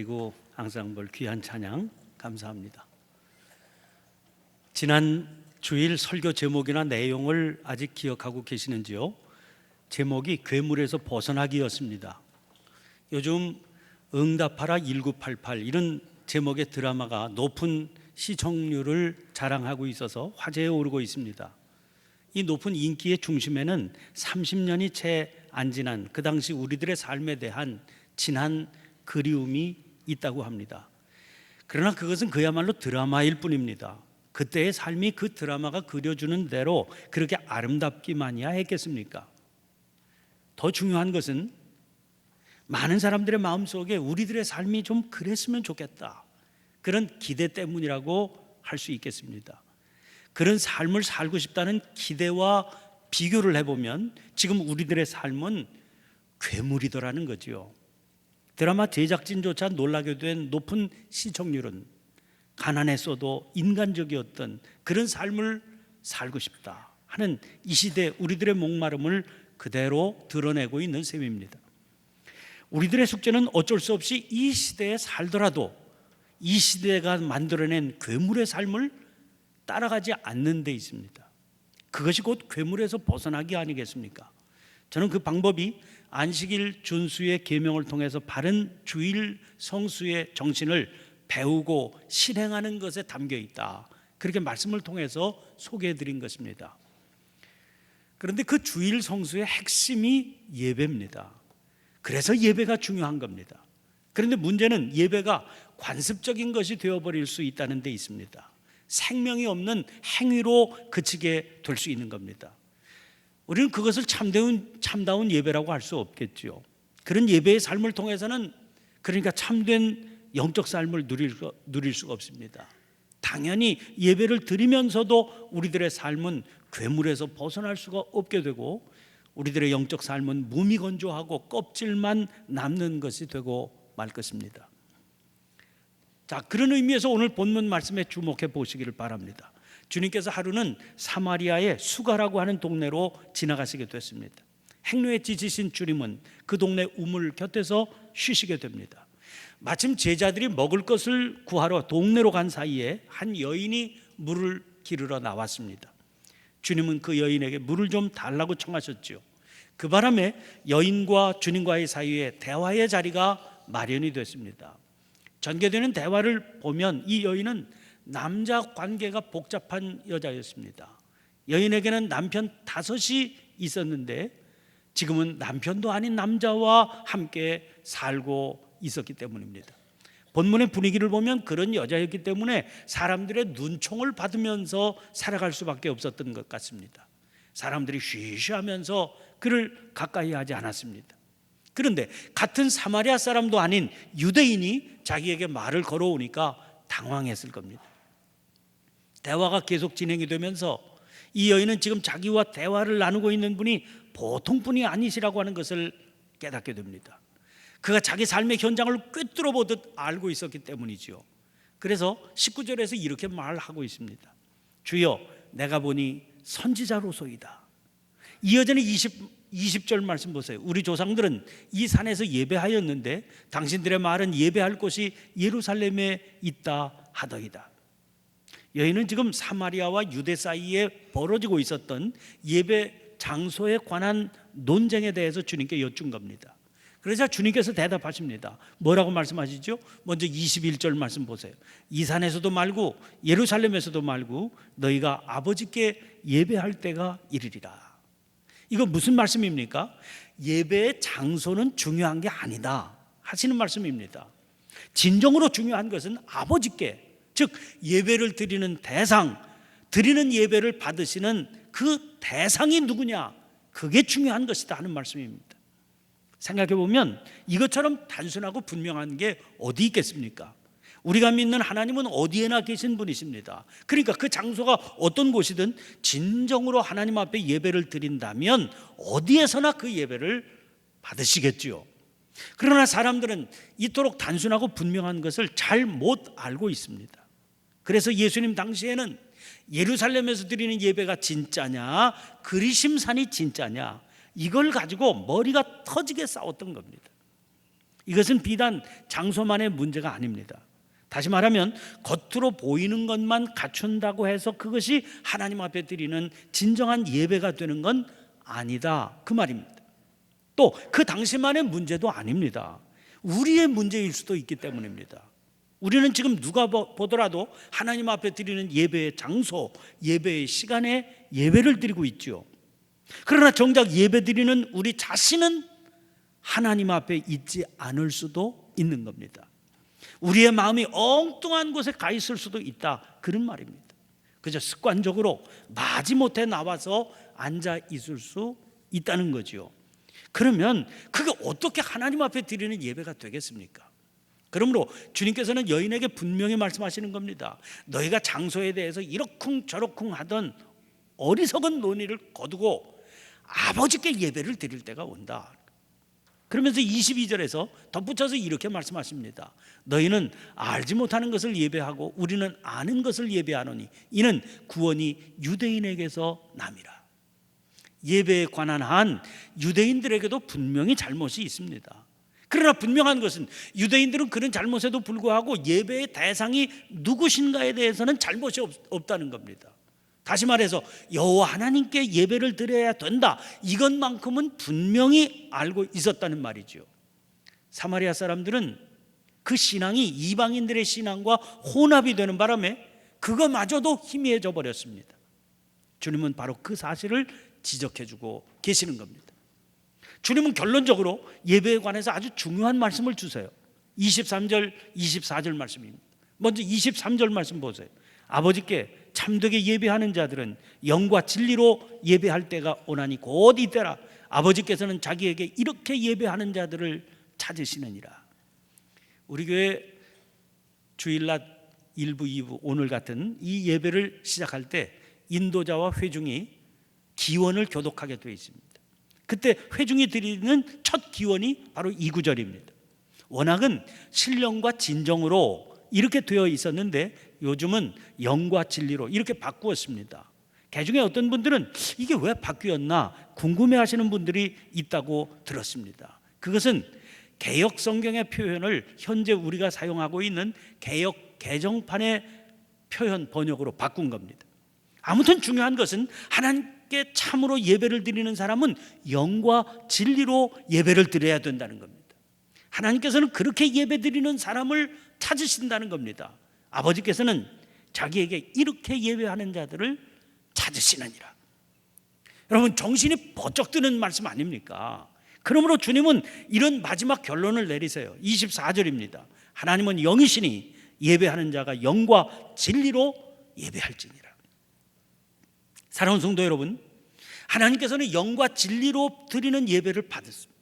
그리고 앙상블 귀한 찬양 감사합니다. 지난 주일 설교 제목이나 내용을 아직 기억하고 계시는지요? 제목이 괴물에서 벗어나기였습니다. 요즘 응답하라 1988 이런 제목의 드라마가 높은 시청률을 자랑하고 있어서 화제에 오르고 있습니다. 이 높은 인기의 중심에는 30년이 채 안 지난 그 당시 우리들의 삶에 대한 진한 그리움이 있다고 합니다. 그러나 그것은 그야말로 드라마일 뿐입니다. 그때의 삶이 그 드라마가 그려주는 대로 그렇게 아름답기만이야 했겠습니까? 더 중요한 것은 많은 사람들의 마음속에 우리들의 삶이 좀 그랬으면 좋겠다, 그런 기대 때문이라고 할 수 있겠습니다. 그런 삶을 살고 싶다는 기대와 비교를 해보면 지금 우리들의 삶은 괴물이더라는 거지요. 드라마 제작진조차 놀라게 된 높은 시청률은 가난했어도 인간적이었던 그런 삶을 살고 싶다 하는 이 시대 우리들의 목마름을 그대로 드러내고 있는 셈입니다. 우리들의 숙제는 어쩔 수 없이 이 시대에 살더라도 이 시대가 만들어낸 괴물의 삶을 따라가지 않는 데 있습니다. 그것이 곧 괴물에서 벗어나기 아니겠습니까? 저는 그 방법이 안식일 준수의 계명을 통해서 바른 주일 성수의 정신을 배우고 실행하는 것에 담겨 있다, 그렇게 말씀을 통해서 소개해 드린 것입니다. 그런데 그 주일 성수의 핵심이 예배입니다. 그래서 예배가 중요한 겁니다. 그런데 문제는 예배가 관습적인 것이 되어버릴 수 있다는 데 있습니다. 생명이 없는 행위로 그치게 될 수 있는 겁니다. 우리는 그것을 참다운 예배라고 할 수 없겠죠. 그런 예배의 삶을 통해서는 그러니까 참된 영적 삶을 누릴 수가 없습니다. 당연히 예배를 드리면서도 우리들의 삶은 괴물에서 벗어날 수가 없게 되고 우리들의 영적 삶은 무미건조하고 껍질만 남는 것이 되고 말 것입니다. 자, 그런 의미에서 오늘 본문 말씀에 주목해 보시기를 바랍니다. 주님께서 하루는 사마리아의 수가라고 하는 동네로 지나가시게 됐습니다. 행로에 지치신 주님은 그 동네 우물 곁에서 쉬시게 됩니다. 마침 제자들이 먹을 것을 구하러 동네로 간 사이에 한 여인이 물을 기르러 나왔습니다. 주님은 그 여인에게 물을 좀 달라고 청하셨죠. 그 바람에 여인과 주님과의 사이에 대화의 자리가 마련이 됐습니다. 전개되는 대화를 보면 이 여인은 남자 관계가 복잡한 여자였습니다. 여인에게는 남편 5이 있었는데 지금은 남편도 아닌 남자와 함께 살고 있었기 때문입니다. 본문의 분위기를 보면 그런 여자였기 때문에 사람들의 눈총을 받으면서 살아갈 수밖에 없었던 것 같습니다. 사람들이 쉬쉬하면서 그를 가까이 하지 않았습니다. 그런데 같은 사마리아 사람도 아닌 유대인이 자기에게 말을 걸어오니까 당황했을 겁니다. 대화가 계속 진행이 되면서 이 여인은 지금 자기와 대화를 나누고 있는 분이 보통 분이 아니시라고 하는 것을 깨닫게 됩니다. 그가 자기 삶의 현장을 꿰뚫어 보듯 알고 있었기 때문이죠. 그래서 19절에서 이렇게 말하고 있습니다. 주여, 내가 보니 선지자로소이다. 이어지는 20절 말씀 보세요. 우리 조상들은 이 산에서 예배하였는데 당신들의 말은 예배할 곳이 예루살렘에 있다 하더이다. 여인은 지금 사마리아와 유대 사이에 벌어지고 있었던 예배 장소에 관한 논쟁에 대해서 주님께 여쭌 겁니다. 그래서 주님께서 대답하십니다. 뭐라고 말씀하시죠? 먼저 21절 말씀 보세요. 이 산에서도 말고 예루살렘에서도 말고 너희가 아버지께 예배할 때가 이르리라. 이거 무슨 말씀입니까? 예배의 장소는 중요한 게 아니다 하시는 말씀입니다. 진정으로 중요한 것은 아버지께, 즉 예배를 드리는 대상, 드리는 예배를 받으시는 그 대상이 누구냐, 그게 중요한 것이다 하는 말씀입니다. 생각해 보면 이것처럼 단순하고 분명한 게 어디 있겠습니까? 우리가 믿는 하나님은 어디에나 계신 분이십니다. 그러니까 그 장소가 어떤 곳이든 진정으로 하나님 앞에 예배를 드린다면 어디에서나 그 예배를 받으시겠지요. 그러나 사람들은 이토록 단순하고 분명한 것을 잘 못 알고 있습니다. 그래서 예수님 당시에는 예루살렘에서 드리는 예배가 진짜냐, 그리심산이 진짜냐, 이걸 가지고 머리가 터지게 싸웠던 겁니다. 이것은 비단 장소만의 문제가 아닙니다. 다시 말하면 겉으로 보이는 것만 갖춘다고 해서 그것이 하나님 앞에 드리는 진정한 예배가 되는 건 아니다, 그 말입니다. 또 그 당시만의 문제도 아닙니다. 우리의 문제일 수도 있기 때문입니다. 우리는 지금 누가 보더라도 하나님 앞에 드리는 예배의 장소, 예배의 시간에 예배를 드리고 있죠. 그러나 정작 예배 드리는 우리 자신은 하나님 앞에 있지 않을 수도 있는 겁니다. 우리의 마음이 엉뚱한 곳에 가 있을 수도 있다, 그런 말입니다. 그저 습관적으로 마지못해 나와서 앉아 있을 수 있다는 거죠. 그러면 그게 어떻게 하나님 앞에 드리는 예배가 되겠습니까? 그러므로 주님께서는 여인에게 분명히 말씀하시는 겁니다. 너희가 장소에 대해서 이러쿵저러쿵 하던 어리석은 논의를 거두고 아버지께 예배를 드릴 때가 온다. 그러면서 22절에서 덧붙여서 이렇게 말씀하십니다. 너희는 알지 못하는 것을 예배하고 우리는 아는 것을 예배하노니 이는 구원이 유대인에게서 남이라. 예배에 관한 한 유대인들에게도 분명히 잘못이 있습니다. 그러나 분명한 것은 유대인들은 그런 잘못에도 불구하고 예배의 대상이 누구신가에 대해서는 잘못이 없다는 겁니다. 다시 말해서 여호와 하나님께 예배를 드려야 된다, 이것만큼은 분명히 알고 있었다는 말이죠. 사마리아 사람들은 그 신앙이 이방인들의 신앙과 혼합이 되는 바람에 그거마저도 희미해져 버렸습니다. 주님은 바로 그 사실을 지적해주고 계시는 겁니다. 주님은 결론적으로 예배에 관해서 아주 중요한 말씀을 주세요. 23절, 24절 말씀입니다. 먼저 23절 말씀 보세요. 아버지께 참되게 예배하는 자들은 영과 진리로 예배할 때가 오나니 곧 이때라. 아버지께서는 자기에게 이렇게 예배하는 자들을 찾으시느니라. 우리 교회 주일낮 1부, 2부 오늘 같은 이 예배를 시작할 때 인도자와 회중이 기원을 교독하게 되어 있습니다. 그때 회중이 드리는 첫 기원이 바로 이 구절입니다. 워낙은 신령과 진정으로 이렇게 되어 있었는데 요즘은 영과 진리로 이렇게 바꾸었습니다. 개중에 어떤 분들은 이게 왜 바뀌었나 궁금해하시는 분들이 있다고 들었습니다. 그것은 개역 성경의 표현을 현재 우리가 사용하고 있는 개역 개정판의 표현 번역으로 바꾼 겁니다. 아무튼 중요한 것은 하나님께 참으로 예배를 드리는 사람은 영과 진리로 예배를 드려야 된다는 겁니다. 하나님께서는 그렇게 예배 드리는 사람을 찾으신다는 겁니다. 아버지께서는 자기에게 이렇게 예배하는 자들을 찾으시느니라. 여러분, 정신이 번쩍 드는 말씀 아닙니까? 그러므로 주님은 이런 마지막 결론을 내리세요. 24절입니다. 하나님은 영이시니 예배하는 자가 영과 진리로 예배할지니라. 사랑하는 성도 여러분, 하나님께서는 영과 진리로 드리는 예배를 받았습니다.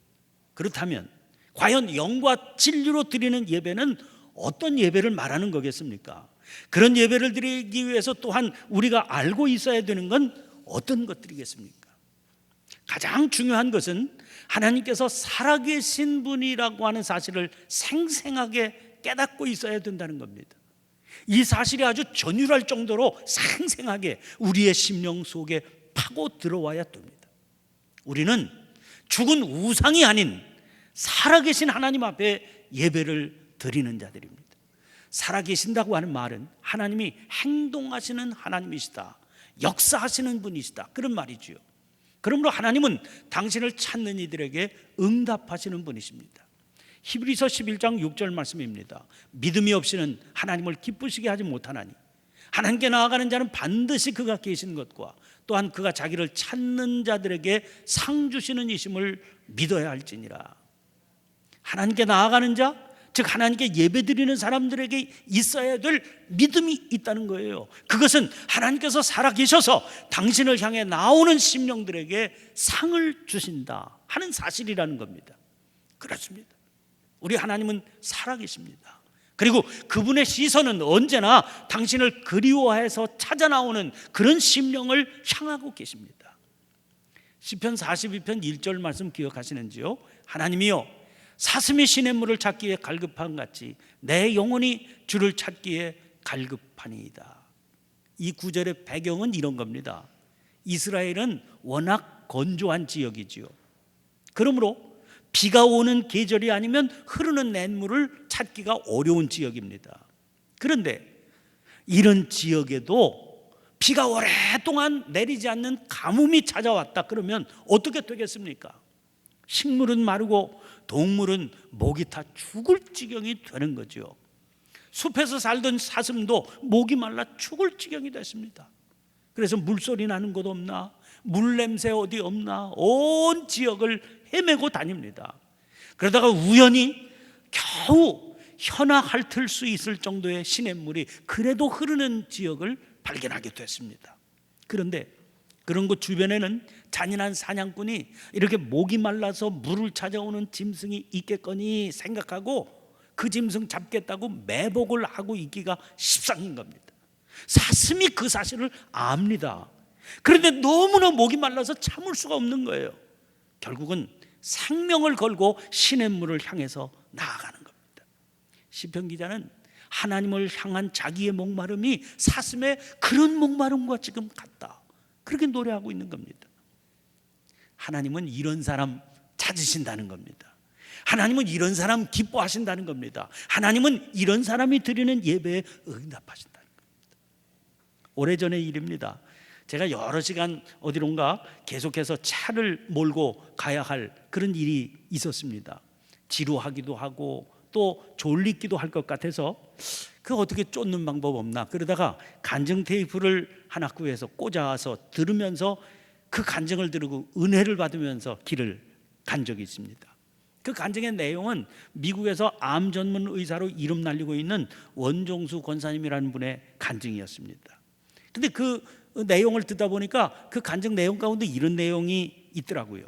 그렇다면 과연 영과 진리로 드리는 예배는 어떤 예배를 말하는 거겠습니까? 그런 예배를 드리기 위해서 또한 우리가 알고 있어야 되는 건 어떤 것들이겠습니까? 가장 중요한 것은 하나님께서 살아계신 분이라고 하는 사실을 생생하게 깨닫고 있어야 된다는 겁니다. 이 사실이 아주 전율할 정도로 생생하게 우리의 심령 속에 파고 들어와야 됩니다. 우리는 죽은 우상이 아닌 살아계신 하나님 앞에 예배를 드리는 자들입니다. 살아계신다고 하는 말은 하나님이 행동하시는 하나님이시다, 역사하시는 분이시다, 그런 말이지요. 그러므로 하나님은 당신을 찾는 이들에게 응답하시는 분이십니다. 히브리서 11장 6절 말씀입니다. 믿음이 없이는 하나님을 기쁘시게 하지 못하나니 하나님께 나아가는 자는 반드시 그가 계신 것과 또한 그가 자기를 찾는 자들에게 상 주시는 이심을 믿어야 할지니라. 하나님께 나아가는 자, 즉 하나님께 예배드리는 사람들에게 있어야 될 믿음이 있다는 거예요. 그것은 하나님께서 살아계셔서 당신을 향해 나오는 심령들에게 상을 주신다 하는 사실이라는 겁니다. 그렇습니다. 우리 하나님은 살아계십니다. 그리고 그분의 시선은 언제나 당신을 그리워해서 찾아 나오는 그런 심령을 향하고 계십니다. 시편 42편 1절 말씀 기억하시는지요? 하나님이여, 사슴이 시냇물을 찾기에 갈급한 같이 내 영혼이 주를 찾기에 갈급하니이다. 이 구절의 배경은 이런 겁니다. 이스라엘은 워낙 건조한 지역이지요. 그러므로 비가 오는 계절이 아니면 흐르는 냇물을 찾기가 어려운 지역입니다. 그런데 이런 지역에도 비가 오랫동안 내리지 않는 가뭄이 찾아왔다 그러면 어떻게 되겠습니까? 식물은 마르고 동물은 목이 타 죽을 지경이 되는 거죠. 숲에서 살던 사슴도 목이 말라 죽을 지경이 됐습니다. 그래서 물소리 나는 곳 없나, 물냄새 어디 없나 온 지역을 헤매고 다닙니다. 그러다가 우연히 겨우 혀나 핥을 수 있을 정도의 시냇물이 그래도 흐르는 지역을 발견하게 됐습니다. 그런데 그런 곳 주변에는 잔인한 사냥꾼이 이렇게 목이 말라서 물을 찾아오는 짐승이 있겠거니 생각하고 그 짐승 잡겠다고 매복을 하고 있기가 십상인 겁니다. 사슴이 그 사실을 압니다. 그런데 너무나 목이 말라서 참을 수가 없는 거예요. 결국은 생명을 걸고 시냇물을 향해서 나아가는 겁니다. 시편 기자는 하나님을 향한 자기의 목마름이 사슴의 그런 목마름과 지금 같다, 그렇게 노래하고 있는 겁니다. 하나님은 이런 사람 찾으신다는 겁니다. 하나님은 이런 사람 기뻐하신다는 겁니다. 하나님은 이런 사람이 드리는 예배에 응답하신다는 겁니다. 오래전의 일입니다. 제가 여러 시간 어디론가 계속해서 차를 몰고 가야 할 그런 일이 있었습니다. 지루하기도 하고 또 졸리기도 할 것 같아서 그 어떻게 쫓는 방법 없나 그러다가 간증 테이프를 하나 구해서 꽂아서 들으면서 그 간증을 들고 은혜를 받으면서 길을 간 적이 있습니다. 그 간증의 내용은 미국에서 암 전문 의사로 이름 날리고 있는 원종수 권사님이라는 분의 간증이었습니다. 근데 그 내용을 듣다 보니까 그 간증 내용 가운데 이런 내용이 있더라고요.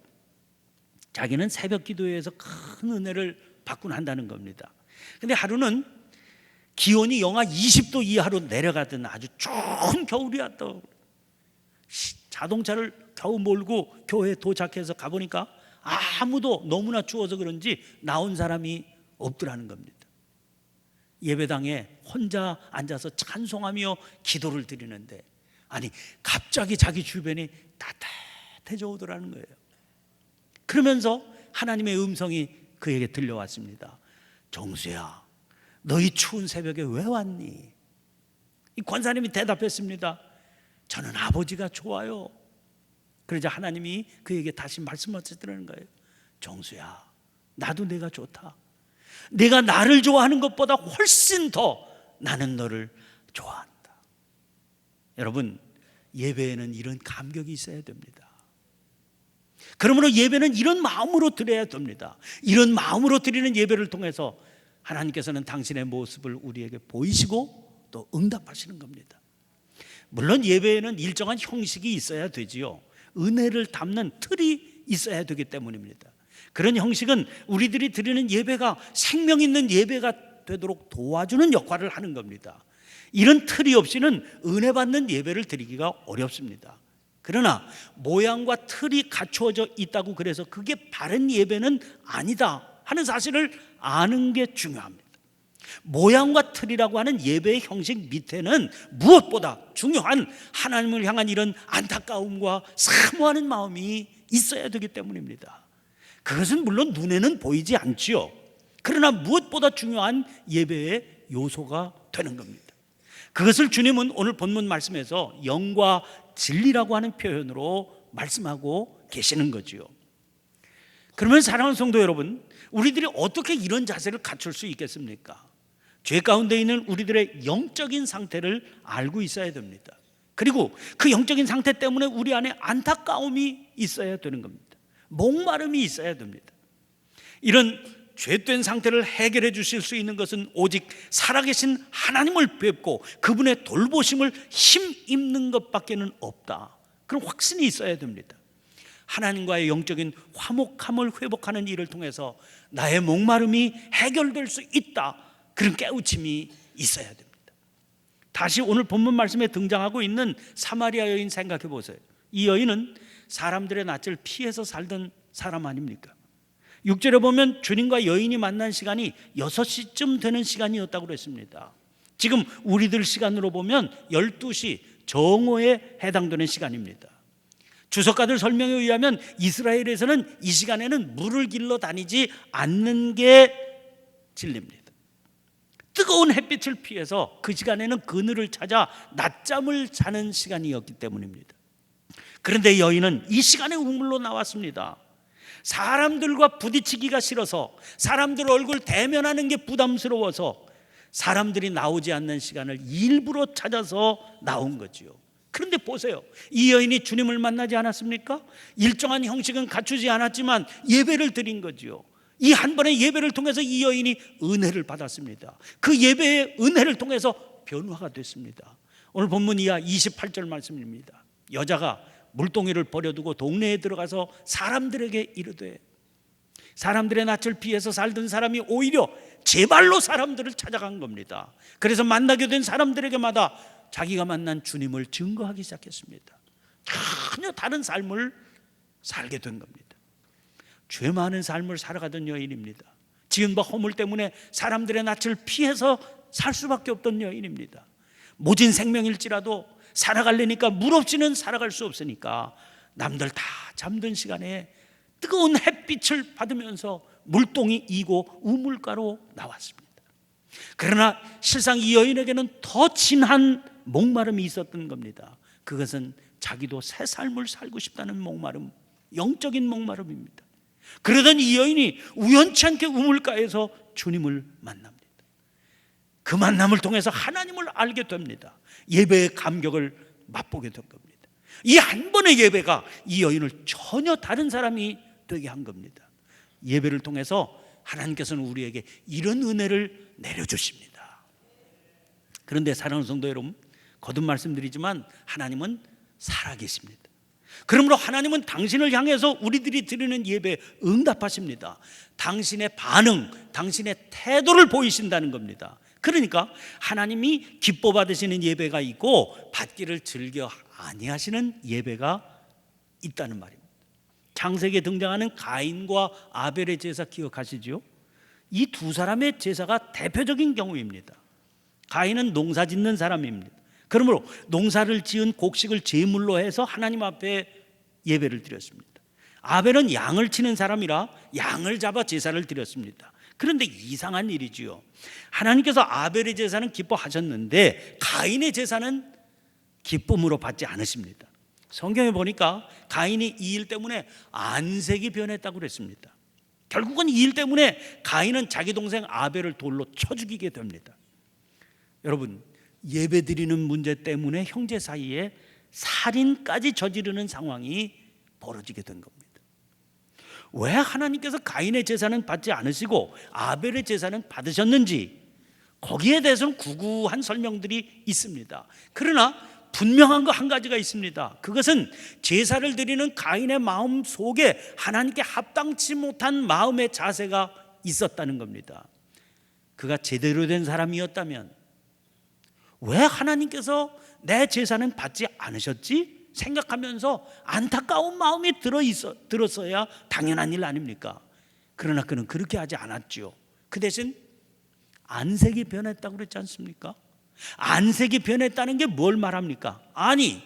자기는 새벽 기도회에서 큰 은혜를 받곤 한다는 겁니다. 근데 하루는 기온이 영하 20도 이하로 내려가던 아주 추운 겨울이었다. 자동차를 겨우 몰고 교회에 도착해서 가보니까 아무도 너무나 추워서 그런지 나온 사람이 없더라는 겁니다. 예배당에 혼자 앉아서 찬송하며 기도를 드리는데 아니 갑자기 자기 주변이 따뜻해져 오더라는 거예요. 그러면서 하나님의 음성이 그에게 들려왔습니다. 정수야, 너희 추운 새벽에 왜 왔니? 이 권사님이 대답했습니다. 저는 아버지가 좋아요. 그러자 하나님이 그에게 다시 말씀하시더라는 거예요. 정수야, 나도 내가 좋다. 내가 나를 좋아하는 것보다 훨씬 더 나는 너를 좋아한다. 여러분, 예배에는 이런 감격이 있어야 됩니다. 그러므로 예배는 이런 마음으로 드려야 됩니다. 이런 마음으로 드리는 예배를 통해서 하나님께서는 당신의 모습을 우리에게 보이시고 또 응답하시는 겁니다. 물론 예배에는 일정한 형식이 있어야 되지요. 은혜를 담는 틀이 있어야 되기 때문입니다. 그런 형식은 우리들이 드리는 예배가 생명 있는 예배가 되도록 도와주는 역할을 하는 겁니다. 이런 틀이 없이는 은혜 받는 예배를 드리기가 어렵습니다. 그러나 모양과 틀이 갖추어져 있다고 그래서 그게 바른 예배는 아니다 하는 사실을 아는 게 중요합니다. 모양과 틀이라고 하는 예배의 형식 밑에는 무엇보다 중요한 하나님을 향한 이런 안타까움과 사모하는 마음이 있어야 되기 때문입니다. 그것은 물론 눈에는 보이지 않지요. 그러나 무엇보다 중요한 예배의 요소가 되는 겁니다. 그것을 주님은 오늘 본문 말씀에서 영과 진리라고 하는 표현으로 말씀하고 계시는 거지요. 그러면 사랑하는 성도 여러분, 우리들이 어떻게 이런 자세를 갖출 수 있겠습니까? 죄 가운데 있는 우리들의 영적인 상태를 알고 있어야 됩니다. 그리고 그 영적인 상태 때문에 우리 안에 안타까움이 있어야 되는 겁니다. 목마름이 있어야 됩니다. 이런 죄된 상태를 해결해 주실 수 있는 것은 오직 살아계신 하나님을 뵙고 그분의 돌보심을 힘입는 것밖에는 없다. 그런 확신이 있어야 됩니다. 하나님과의 영적인 화목함을 회복하는 일을 통해서 나의 목마름이 해결될 수 있다. 그런 깨우침이 있어야 됩니다. 다시 오늘 본문 말씀에 등장하고 있는 사마리아 여인 생각해 보세요. 이 여인은 사람들의 낯을 피해서 살던 사람 아닙니까? 6절에 보면 주님과 여인이 만난 시간이 6시쯤 되는 시간이었다고 그랬습니다. 지금 우리들 시간으로 보면 12시 정오에 해당되는 시간입니다. 주석가들 설명에 의하면 이스라엘에서는 이 시간에는 물을 길러 다니지 않는 게 진리입니다. 뜨거운 햇빛을 피해서 그 시간에는 그늘을 찾아 낮잠을 자는 시간이었기 때문입니다. 그런데 여인은 이 시간에 우물로 나왔습니다. 사람들과 부딪히기가 싫어서, 사람들 얼굴 대면하는 게 부담스러워서 사람들이 나오지 않는 시간을 일부러 찾아서 나온 거지요. 그런데 보세요, 이 여인이 주님을 만나지 않았습니까? 일정한 형식은 갖추지 않았지만 예배를 드린 거지요. 이 한 번의 예배를 통해서 이 여인이 은혜를 받았습니다. 그 예배의 은혜를 통해서 변화가 됐습니다. 오늘 본문 이하 28절 말씀입니다. 여자가 물동이를 버려두고 동네에 들어가서 사람들에게 이르되, 사람들의 낯을 피해서 살던 사람이 오히려 제 발로 사람들을 찾아간 겁니다. 그래서 만나게 된 사람들에게마다 자기가 만난 주님을 증거하기 시작했습니다. 전혀 다른 삶을 살게 된 겁니다. 죄 많은 삶을 살아가던 여인입니다. 지은 바 허물 때문에 사람들의 낯을 피해서 살 수밖에 없던 여인입니다. 모진 생명일지라도 살아가려니까 물 없이는 살아갈 수 없으니까 남들 다 잠든 시간에 뜨거운 햇빛을 받으면서 물동이 이고 우물가로 나왔습니다. 그러나 실상 이 여인에게는 더 진한 목마름이 있었던 겁니다. 그것은 자기도 새 삶을 살고 싶다는 목마름, 영적인 목마름입니다. 그러던 이 여인이 우연치 않게 우물가에서 주님을 만납니다. 그 만남을 통해서 하나님을 알게 됩니다. 예배의 감격을 맛보게 된 겁니다. 이 한 번의 예배가 이 여인을 전혀 다른 사람이 되게 한 겁니다. 예배를 통해서 하나님께서는 우리에게 이런 은혜를 내려주십니다. 그런데 사랑하는 성도 여러분, 거듭 말씀드리지만 하나님은 살아계십니다. 그러므로 하나님은 당신을 향해서 우리들이 드리는 예배에 응답하십니다. 당신의 반응, 당신의 태도를 보이신다는 겁니다. 그러니까 하나님이 기뻐 받으시는 예배가 있고 받기를 즐겨 아니하시는 예배가 있다는 말입니다. 창세기에 등장하는 가인과 아벨의 제사 기억하시죠? 이 두 사람의 제사가 대표적인 경우입니다. 가인은 농사 짓는 사람입니다. 그러므로 농사를 지은 곡식을 제물로 해서 하나님 앞에 예배를 드렸습니다. 아벨은 양을 치는 사람이라 양을 잡아 제사를 드렸습니다. 그런데 이상한 일이지요. 하나님께서 아벨의 제사는 기뻐하셨는데 가인의 제사는 기쁨으로 받지 않으십니다. 성경에 보니까 가인이 이 일 때문에 안색이 변했다고 그랬습니다. 결국은 이 일 때문에 가인은 자기 동생 아벨을 돌로 쳐 죽이게 됩니다. 여러분, 예배드리는 문제 때문에 형제 사이에 살인까지 저지르는 상황이 벌어지게 된 겁니다. 왜 하나님께서 가인의 제사는 받지 않으시고 아벨의 제사는 받으셨는지, 거기에 대해서는 구구한 설명들이 있습니다. 그러나 분명한 거 한 가지가 있습니다. 그것은 제사를 드리는 가인의 마음 속에 하나님께 합당치 못한 마음의 자세가 있었다는 겁니다. 그가 제대로 된 사람이었다면 왜 하나님께서 내 제사는 받지 않으셨지? 생각하면서 안타까운 마음이 들었어야 당연한 일 아닙니까? 그러나 그는 그렇게 하지 않았죠. 그 대신 안색이 변했다고 그랬지 않습니까? 안색이 변했다는 게 뭘 말합니까? 아니,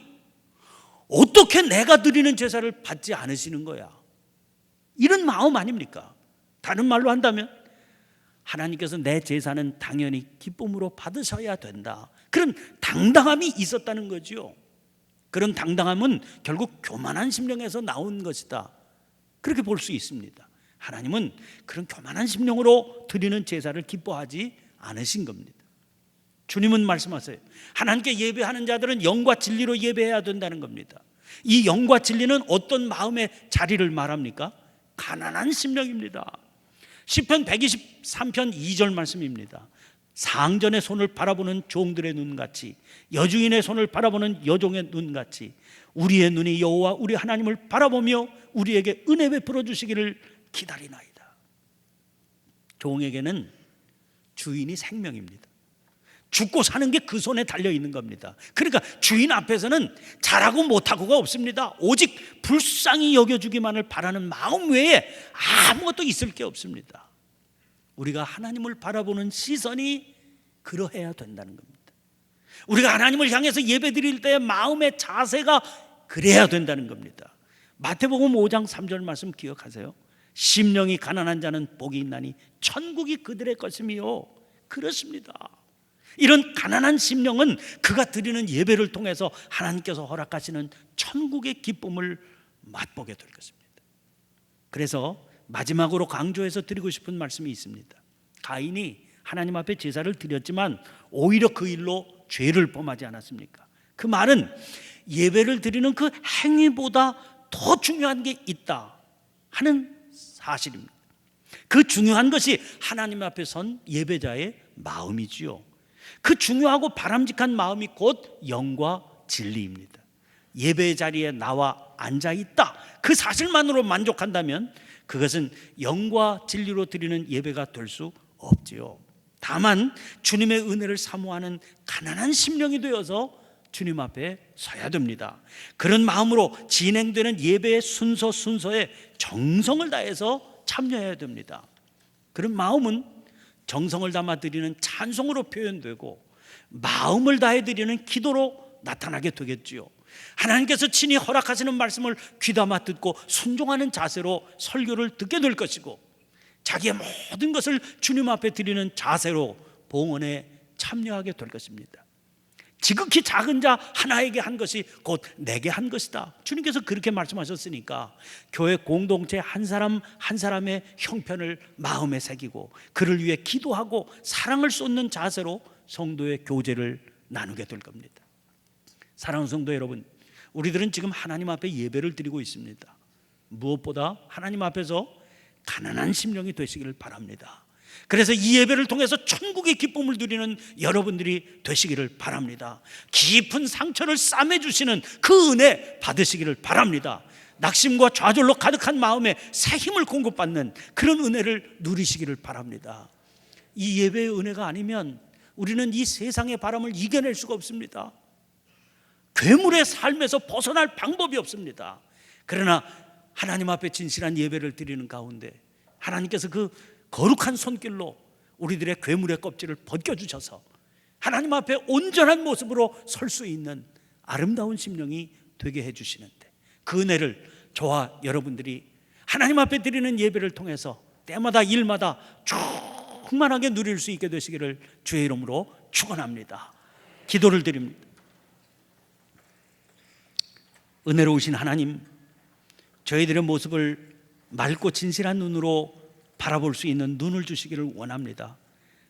어떻게 내가 드리는 제사를 받지 않으시는 거야? 이런 마음 아닙니까? 다른 말로 한다면 하나님께서 내 제사는 당연히 기쁨으로 받으셔야 된다, 그런 당당함이 있었다는 거죠. 그런 당당함은 결국 교만한 심령에서 나온 것이다, 그렇게 볼 수 있습니다. 하나님은 그런 교만한 심령으로 드리는 제사를 기뻐하지 않으신 겁니다. 주님은 말씀하세요. 하나님께 예배하는 자들은 영과 진리로 예배해야 된다는 겁니다. 이 영과 진리는 어떤 마음의 자리를 말합니까? 가난한 심령입니다. 시편 123편 2절 말씀입니다. 상전의 손을 바라보는 종들의 눈같이, 여주인의 손을 바라보는 여종의 눈같이 우리의 눈이 여호와 우리 하나님을 바라보며 우리에게 은혜 베풀어 주시기를 기다리나이다. 종에게는 주인이 생명입니다. 죽고 사는 게 그 손에 달려 있는 겁니다. 그러니까 주인 앞에서는 잘하고 못하고가 없습니다. 오직 불쌍히 여겨주기만을 바라는 마음 외에 아무것도 있을 게 없습니다. 우리가 하나님을 바라보는 시선이 그러해야 된다는 겁니다. 우리가 하나님을 향해서 예배 드릴 때의 마음의 자세가 그래야 된다는 겁니다. 마태복음 5장 3절 말씀 기억하세요? 심령이 가난한 자는 복이 있나니 천국이 그들의 것임이요. 그렇습니다. 이런 가난한 심령은 그가 드리는 예배를 통해서 하나님께서 허락하시는 천국의 기쁨을 맛보게 될 것입니다. 그래서 마지막으로 강조해서 드리고 싶은 말씀이 있습니다. 가인이 하나님 앞에 제사를 드렸지만 오히려 그 일로 죄를 범하지 않았습니까? 그 말은 예배를 드리는 그 행위보다 더 중요한 게 있다 하는 사실입니다. 그 중요한 것이 하나님 앞에 선 예배자의 마음이지요. 그 중요하고 바람직한 마음이 곧 영과 진리입니다. 예배 자리에 나와 앉아 있다, 그 사실만으로 만족한다면 그것은 영과 진리로 드리는 예배가 될 수 없지요. 다만 주님의 은혜를 사모하는 가난한 심령이 되어서 주님 앞에 서야 됩니다. 그런 마음으로 진행되는 예배의 순서에 정성을 다해서 참여해야 됩니다. 그런 마음은 정성을 담아 드리는 찬송으로 표현되고 마음을 다해 드리는 기도로 나타나게 되겠지요. 하나님께서 친히 허락하시는 말씀을 귀담아 듣고 순종하는 자세로 설교를 듣게 될 것이고, 자기의 모든 것을 주님 앞에 드리는 자세로 봉헌에 참여하게 될 것입니다. 지극히 작은 자 하나에게 한 것이 곧 내게 한 것이다. 주님께서 그렇게 말씀하셨으니까 교회 공동체 한 사람 한 사람의 형편을 마음에 새기고 그를 위해 기도하고 사랑을 쏟는 자세로 성도의 교제를 나누게 될 겁니다. 사랑하는 성도 여러분, 우리들은 지금 하나님 앞에 예배를 드리고 있습니다. 무엇보다 하나님 앞에서 가난한 심령이 되시기를 바랍니다. 그래서 이 예배를 통해서 천국의 기쁨을 누리는 여러분들이 되시기를 바랍니다. 깊은 상처를 싸매주시는 그 은혜 받으시기를 바랍니다. 낙심과 좌절로 가득한 마음에 새 힘을 공급받는 그런 은혜를 누리시기를 바랍니다. 이 예배의 은혜가 아니면 우리는 이 세상의 바람을 이겨낼 수가 없습니다. 괴물의 삶에서 벗어날 방법이 없습니다. 그러나 하나님 앞에 진실한 예배를 드리는 가운데 하나님께서 그 거룩한 손길로 우리들의 괴물의 껍질을 벗겨주셔서 하나님 앞에 온전한 모습으로 설 수 있는 아름다운 심령이 되게 해주시는데, 그 은혜를 저와 여러분들이 하나님 앞에 드리는 예배를 통해서 때마다 일마다 충만하게 누릴 수 있게 되시기를 주의 이름으로 축원합니다. 기도를 드립니다. 은혜로우신 하나님, 저희들의 모습을 맑고 진실한 눈으로 바라볼 수 있는 눈을 주시기를 원합니다.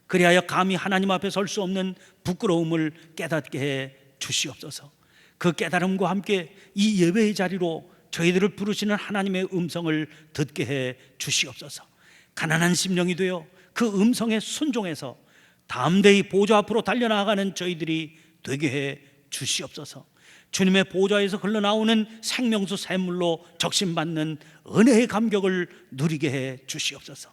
그리하여 감히 하나님 앞에 설 수 없는 부끄러움을 깨닫게 해 주시옵소서. 그 깨달음과 함께 이 예배의 자리로 저희들을 부르시는 하나님의 음성을 듣게 해 주시옵소서. 가난한 심령이 되어 그 음성에 순종해서 담대히 보좌 앞으로 달려나가는 저희들이 되게 해 주시옵소서. 주님의 보좌에서 흘러나오는 생명수 샘물로 적신받는 은혜의 감격을 누리게 해 주시옵소서.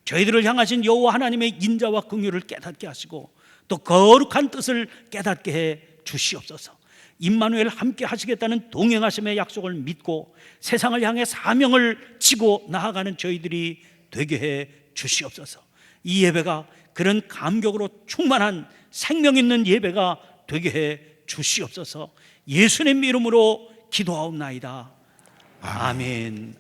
저희들을 향하신 여호와 하나님의 인자와 긍휼을 깨닫게 하시고 또 거룩한 뜻을 깨닫게 해 주시옵소서. 임마누엘 함께 하시겠다는 동행하심의 약속을 믿고 세상을 향해 사명을 지고 나아가는 저희들이 되게 해 주시옵소서. 이 예배가 그런 감격으로 충만한 생명 있는 예배가 되게 해 주시옵소서. 예수님 이름으로 기도하옵나이다. 아멘.